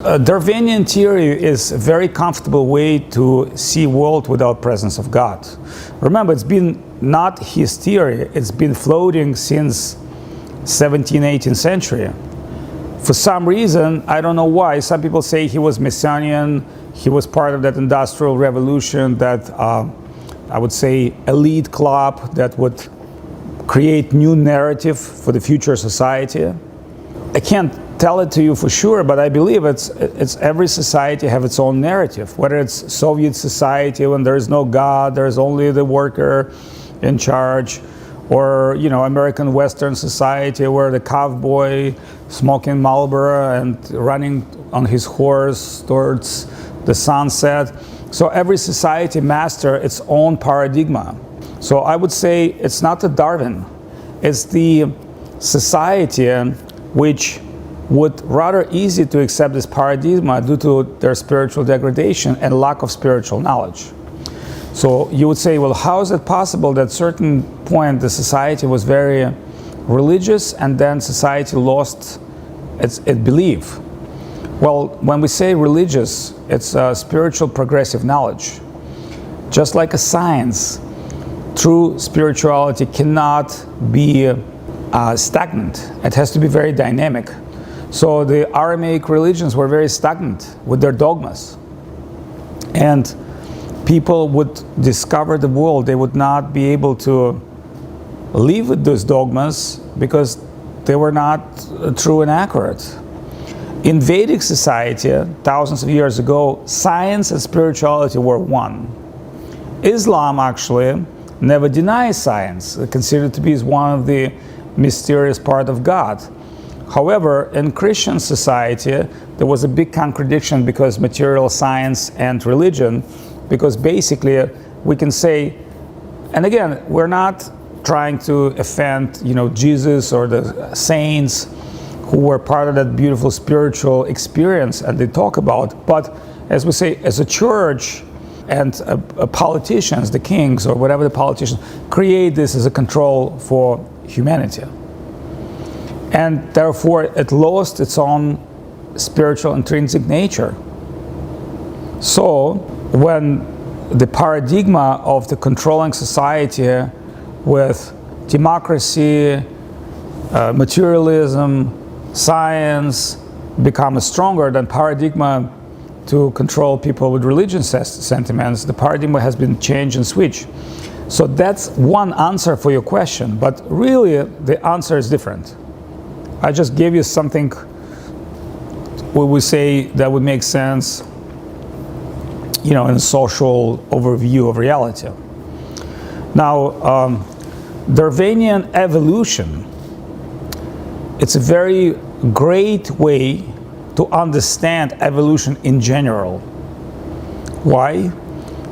Darwinian theory is a very comfortable way to see world without presence of God. Remember, it's been not his theory, it's been floating since 17th, 18th century. For some reason, I don't know why, some people say he was Messianian, he was part of that industrial revolution, that I would say elite club that would create new narrative for the future society. I can't tell it to you for sure, but I believe it's every society have its own narrative. Whether it's Soviet society when there is no God, there is only the worker in charge, or American Western society where the cowboy smoking Marlboro and running on his horse towards the sunset. So every society master its own paradigm. So I would say it's not the Darwin, it's the society which would rather easy to accept this paradigm due to their spiritual degradation and lack of spiritual knowledge. So you would say, well, how is it possible that at a certain point the society was very religious and then society lost its belief? Well, when we say religious, it's a spiritual progressive knowledge. Just like a science, true spirituality cannot be stagnant. It has to be very dynamic. So the Aramaic religions were very stagnant with their dogmas. And people would discover the world. They would not be able to live with those dogmas because they were not true and accurate. In Vedic society, thousands of years ago, science and spirituality were one. Islam actually never denies science, considered to be one of the mysterious part of God. However, in Christian society, there was a big contradiction because material science and religion, because basically we can say, and again, we're not trying to offend, Jesus or the saints who were part of that beautiful spiritual experience and they talk about, but as we say, as a church and politicians, the kings or whatever the politicians, create this as a control for humanity. And therefore it lost its own spiritual intrinsic nature. So when the paradigm of the controlling society with democracy, materialism, science becomes stronger than paradigm to control people with religious sentiments, the paradigm has been changed and switched. So that's one answer for your question, but really the answer is different. I just gave you something we would say that would make sense, in a social overview of reality. Now, Darwinian evolution, it's a very great way to understand evolution in general. Why?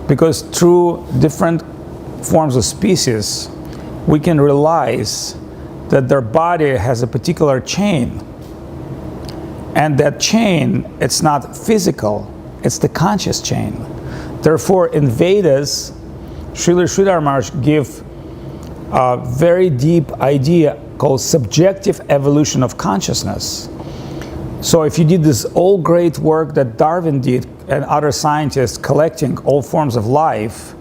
Because through different forms of species, we can realize that their body has a particular chain. And that chain, it's not physical, it's the conscious chain. Therefore, in Vedas, Srila Sridhar Maharaj give a very deep idea called subjective evolution of consciousness. So if you did this all great work that Darwin did and other scientists collecting all forms of life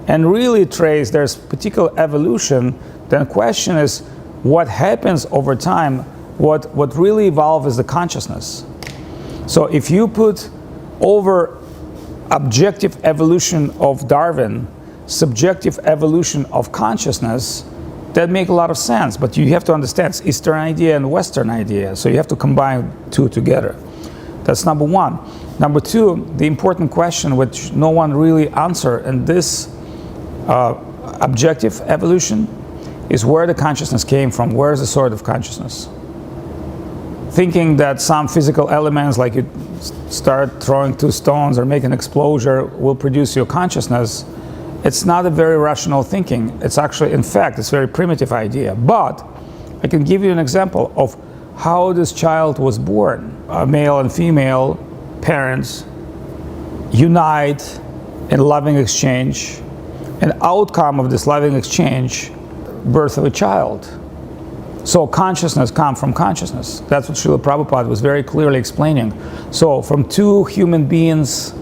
and really trace there's particular evolution, then the question is, what happens over time, what really evolves is the consciousness. So if you put over objective evolution of Darwin, subjective evolution of consciousness, that make a lot of sense, but you have to understand it's Eastern idea and Western idea, so you have to combine two together. That's number one. Number two, the important question which no one really answer in this objective evolution is where the consciousness came from, where is the source of consciousness. Thinking that some physical elements, like you start throwing two stones or make an explosion, will produce your consciousness, it's not a very rational thinking. It's actually, in fact, it's a very primitive idea. But I can give you an example of how this child was born. Male and female parents unite in loving exchange. An outcome of this loving exchange, birth of a child. So consciousness comes from consciousness. That's what Srila Prabhupada was very clearly explaining. So from two human beings,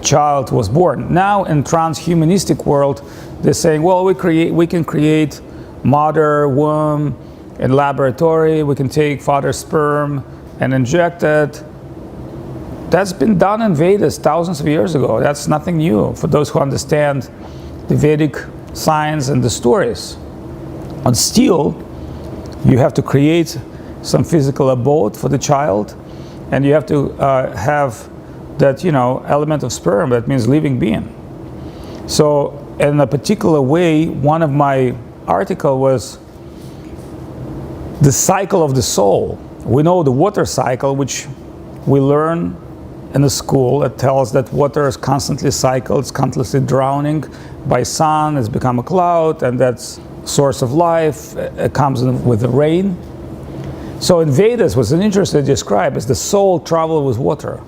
child was born. Now in transhumanistic world, they're saying, well, we can create mother womb in laboratory. We can take father's sperm and inject it. That's been done in Vedas thousands of years ago. That's nothing new for those who understand the Vedic science and the stories. But still, you have to create some physical abode for the child, and you have to have that, element of sperm. That means living being. So in a particular way, one of my article was the cycle of the soul. We know the water cycle, which we learn in the school. It tells that water is constantly cycled, it's constantly drowning by sun, it's become a cloud, and that's source of life. It comes in with the rain. So in Vedas, what's interesting to describe is the soul travel with water.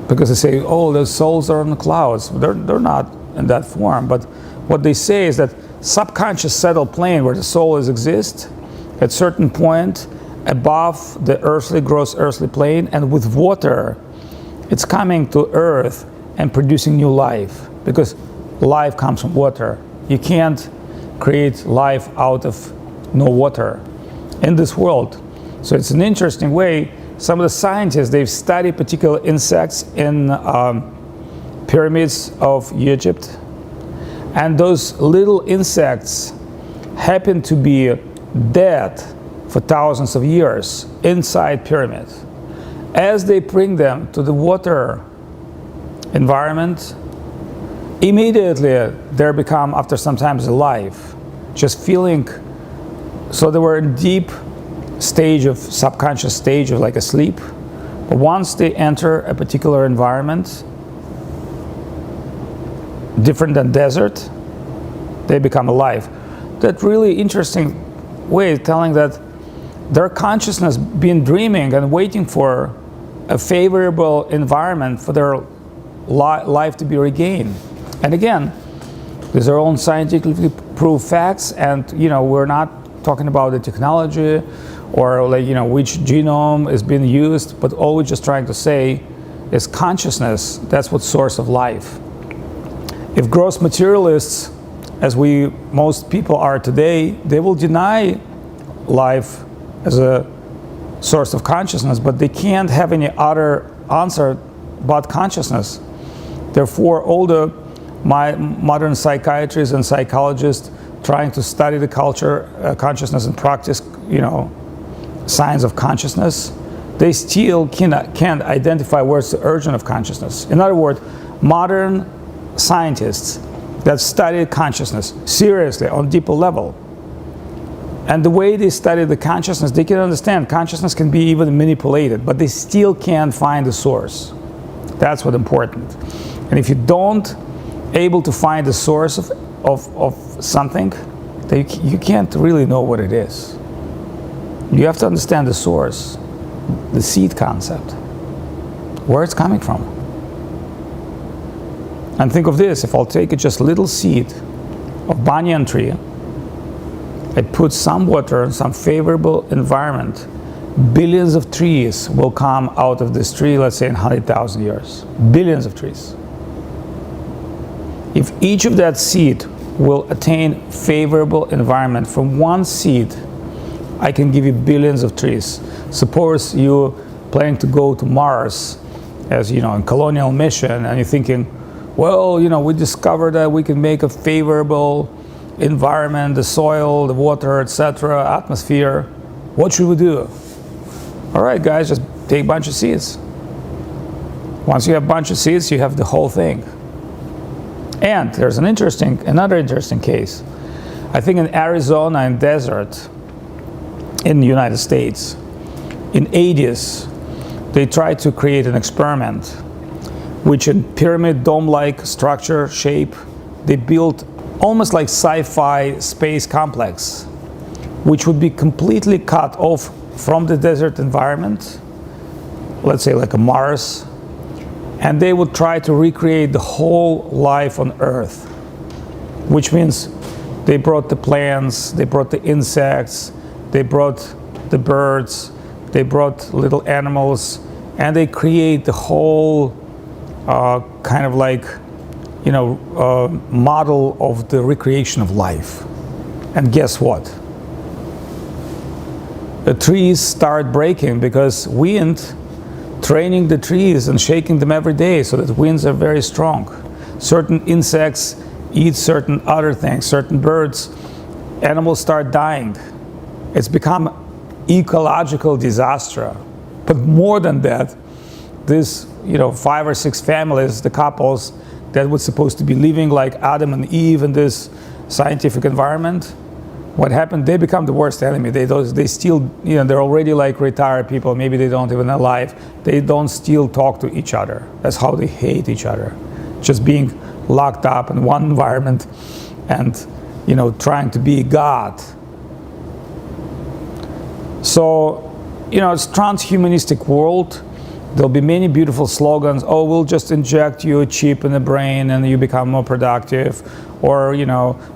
Because they say, oh, the souls are in the clouds. They're not in that form. But what they say is that subconscious settled plane where the soul exists, at certain point above the gross earthly plane, and with water, it's coming to earth and producing new life. Because life comes from water. You can't create life out of no water in this world. So it's an interesting way. Some of the scientists, they've studied particular insects in pyramids of Egypt. And those little insects happen to be dead for thousands of years inside pyramids. As they bring them to the water environment, immediately they become, after sometimes, alive, just feeling. So they were in deep stage of subconscious stage of like a sleep. But once they enter a particular environment, different than desert, they become alive. That really interesting way of telling that their consciousness been dreaming and waiting for a favorable environment for their life to be regained. And again, these are all scientifically proved facts, and we're not talking about the technology or which genome is being used, but all we're just trying to say is consciousness. That's what source of life. If gross materialists, as most people are today, they will deny life as a source of consciousness, but they can't have any other answer but consciousness. Therefore, all the modern psychiatrists and psychologists trying to study the culture, consciousness, and practice, science of consciousness, they still can't identify where's the origin of consciousness. In other words, modern scientists that study consciousness seriously on deeper level, and the way they study the consciousness, they can understand consciousness can be even manipulated, but they still can't find the source. That's what's important. And if you don't able to find the source of something, then you can't really know what it is. You have to understand the source, the seed concept, where it's coming from. And think of this, if I'll take just a little seed of banyan tree, I put some water in some favorable environment, billions of trees will come out of this tree, let's say in 100,000 years. Billions of trees. If each of that seed will attain favorable environment from one seed, I can give you billions of trees. Suppose you planning to go to Mars, as in colonial mission, and you're thinking, well, we discovered that we can make a favorable environment, the soil, the water, etc., atmosphere. What should we do? All right, guys, just take a bunch of seeds. Once you have a bunch of seeds, you have the whole thing. And there's another interesting case. I think in Arizona, in desert, in the United States, in 80s, they tried to create an experiment, which in pyramid dome-like structure shape, they built almost like sci-fi space complex, which would be completely cut off from the desert environment, let's say like a Mars, and they would try to recreate the whole life on Earth, which means They brought the plants, they brought the insects, they brought the birds, they brought little animals, and they create the whole kind of like, model of the recreation of life. And guess what? The trees start breaking because wind, training the trees and shaking them every day so that winds are very strong. Certain insects eat certain other things, certain birds, animals start dying. It's become ecological disaster. But more than that, this 5 or 6 families, the couples that were supposed to be living like Adam and Eve in this scientific environment, what happened? They become the worst enemy. They still, they're already like retired people. Maybe they don't even alive. They don't still talk to each other. That's how they hate each other. Just being locked up in one environment and, trying to be God. So, it's transhumanistic world. There'll be many beautiful slogans. Oh, we'll just inject you a chip in the brain and you become more productive. Or,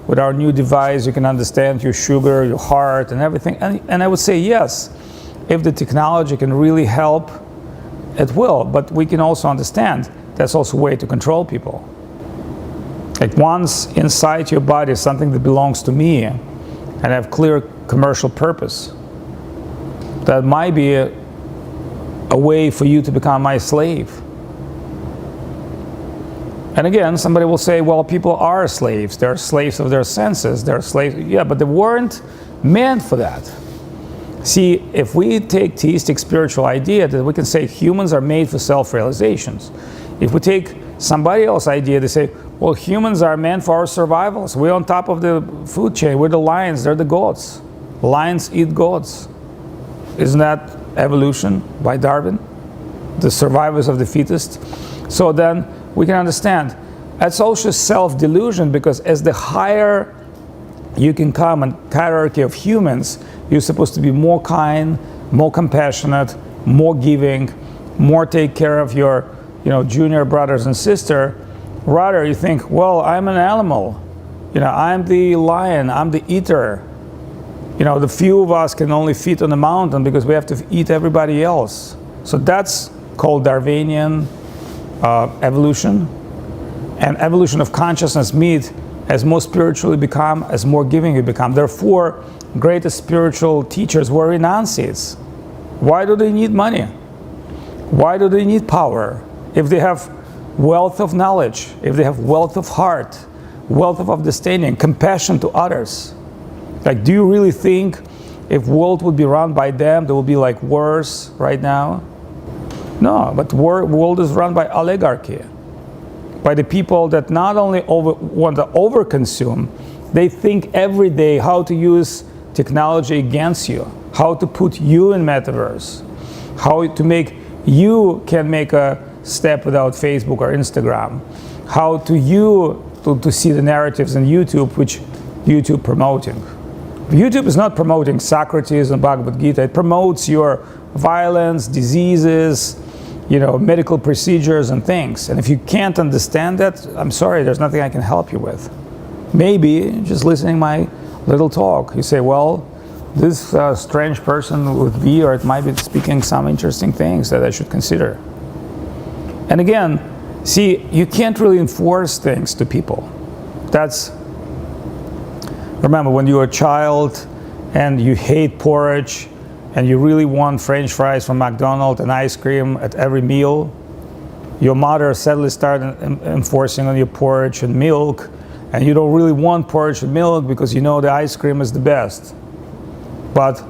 with our new device, you can understand your sugar, your heart, and everything. And I would say yes, if the technology can really help, it will. But we can also understand that's also a way to control people. Like once inside your body, something that belongs to me and have clear commercial purpose, that might be a way for you to become my slave. And again, somebody will say, well, people are slaves. They're slaves of their senses. They're slaves. Yeah, but they weren't meant for that. See, if we take theistic spiritual idea that we can say humans are made for self-realizations. If we take somebody else's idea, they say, well, humans are meant for our survival. So we're on top of the food chain. We're the lions. They're the goats. Lions eat goats. Isn't that evolution by Darwin? The survivors of the fittest. So then we can understand that's also self-delusion, because as the higher you can come in hierarchy of humans, you're supposed to be more kind, more compassionate, more giving, more take care of your junior brothers and sister. Rather you think, well, I'm an animal, I'm the lion, I'm the eater. The few of us can only feed on the mountain because we have to eat everybody else. So that's called Darwinian evolution. And evolution of consciousness means as more spiritual you become, as more giving you become. Therefore, greatest spiritual teachers were renunciates. Why do they need money? Why do they need power? If they have wealth of knowledge, if they have wealth of heart, wealth of understanding, compassion to others. Like, do you really think if world would be run by them, there would be like wars right now? No, but world is run by oligarchy, by the people that not only want to overconsume, they think every day how to use technology against you, how to put you in metaverse, how to make you can make a step without Facebook or Instagram, how to see the narratives in YouTube, which YouTube promoting. YouTube is not promoting Socrates and Bhagavad Gita. It promotes your violence, diseases, medical procedures and things. And if you can't understand that, I'm sorry, there's nothing I can help you with. Maybe just listening my little talk, you say, well, this strange person would be, or it might be speaking some interesting things that I should consider. And again, see, you can't really enforce things to people. Remember, when you're a child and you hate porridge and you really want French fries from McDonald's and ice cream at every meal, your mother suddenly started enforcing on your porridge and milk, and you don't really want porridge and milk because the ice cream is the best. But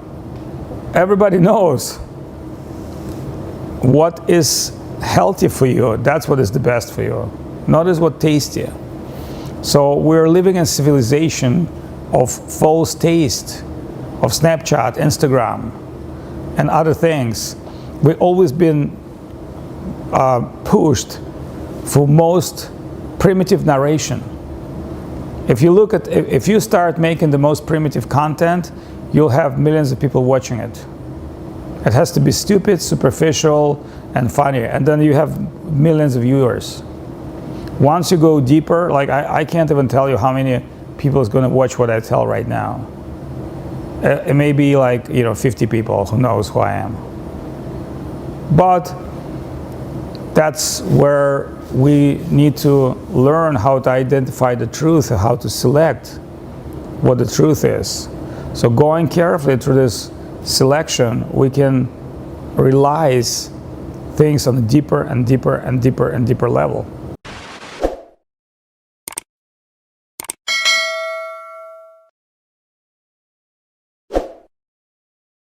everybody knows what is healthy for you. That's what is the best for you. Not as what tasty. So we're living in civilization of false taste, of Snapchat, Instagram, and other things. We've always been pushed for most primitive narration. If you start making the most primitive content, you'll have millions of people watching it. It has to be stupid, superficial, and funny, and then you have millions of viewers. Once you go deeper, like I can't even tell you how many people is going to watch what I tell right now. It may be like 50 people who knows who I am. But that's where we need to learn how to identify the truth and how to select what the truth is. So going carefully through this selection, we can realize things on a deeper and deeper and deeper and deeper level.